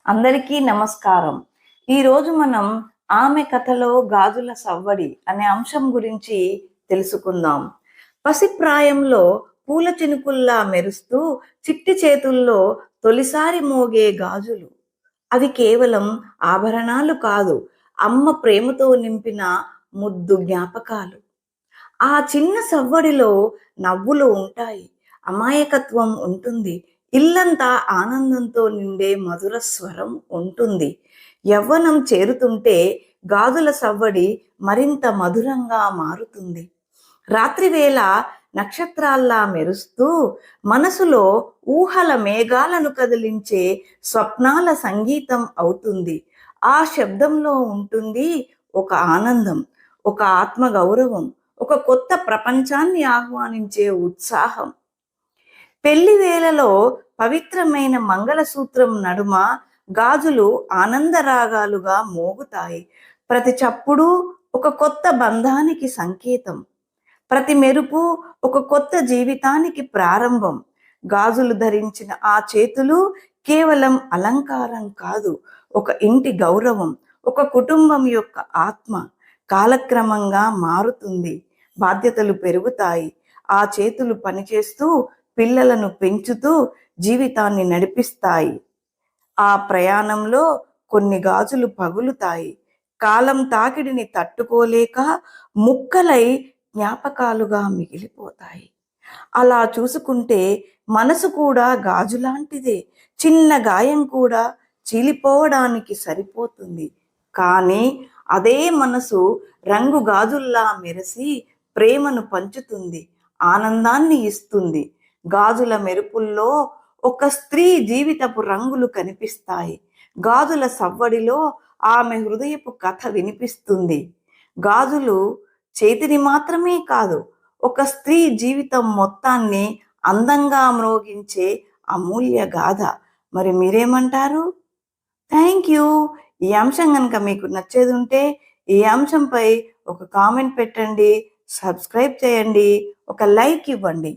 అందరికీ నమస్కారం. ఈరోజు మనం ఆమె కథలో గాజుల సవ్వడి అనే అంశం గురించి తెలుసుకుందాం. పసిప్రాయంలో పూల చినుకుల్లా మెరుస్తూ చిట్టి చేతుల్లో తొలిసారి మోగే గాజులు. అవి కేవలం ఆభరణాలు కాదు, అమ్మ ప్రేమతో నింపిన ముద్దు జ్ఞాపకాలు. ఆ చిన్న సవ్వడిలో నవ్వులు ఉంటాయి, అమాయకత్వం ఉంటుంది, ఇల్లంతా ఆనందంతో నిండే మధుర స్వరం ఉంటుంది. యవ్వనం చేరుతుంటే గాజుల సవ్వడి మరింత మధురంగా మారుతుంది. రాత్రివేళ నక్షత్రాల్లా మెరుస్తూ మనసులో ఊహల మేఘాలను కదిలించే స్వప్నాల సంగీతం అవుతుంది. ఆ శబ్దంలో ఉంటుంది ఒక ఆనందం, ఒక ఆత్మగౌరవం, ఒక కొత్త ప్రపంచాన్ని ఆహ్వానించే ఉత్సాహం. పెళ్లి వేళలో పవిత్రమైన మంగళసూత్రం నడుమ గాజులు ఆనందరాగాలుగా మోగుతాయి. ప్రతి చప్పుడు ఒక కొత్త బంధానికి సంకేతం, ప్రతి మెరుపు ఒక కొత్త జీవితానికి ప్రారంభం. గాజులు ధరించిన ఆ చేతులు కేవలం అలంకారం కాదు, ఒక ఇంటి గౌరవం, ఒక కుటుంబం యొక్క ఆత్మ. కాలక్రమంగా మారుతుంది, బాధ్యతలు పెరుగుతాయి. ఆ చేతులు పనిచేస్తూ పిల్లలను పెంచుతూ జీవితాన్ని నడిపిస్తాయి. ఆ ప్రయాణంలో కొన్ని గాజులు పగులుతాయి, కాలం తాకిడిని తట్టుకోలేక ముక్కలై జ్ఞాపకాలుగా మిగిలిపోతాయి. అలా చూసుకుంటే మనసు కూడా గాజులాంటిదే. చిన్న గాయం కూడా చీలిపోవడానికి సరిపోతుంది, కానీ అదే మనసు రంగు గాజుల్లా మెరిసి ప్రేమను పంచుతుంది, ఆనందాన్ని ఇస్తుంది. గాజుల మెరుపుల్లో ఒక స్త్రీ జీవితపు రంగులు కనిపిస్తాయి. గాజుల సవ్వడిలో ఆమె హృదయపు కథ వినిపిస్తుంది. గాజులు చేతిని మాత్రమే కాదు, ఒక స్త్రీ జీవితం మొత్తాన్ని అందంగా మ్రోగించే అమూల్య గాథ. మరి మీరేమంటారు? Thank you. ఈ అంశం కనుక మీకు నచ్చేది ఉంటే ఈ అంశంపై ఒక కామెంట్ పెట్టండి, సబ్స్క్రైబ్ చేయండి, ఒక లైక్ ఇవ్వండి.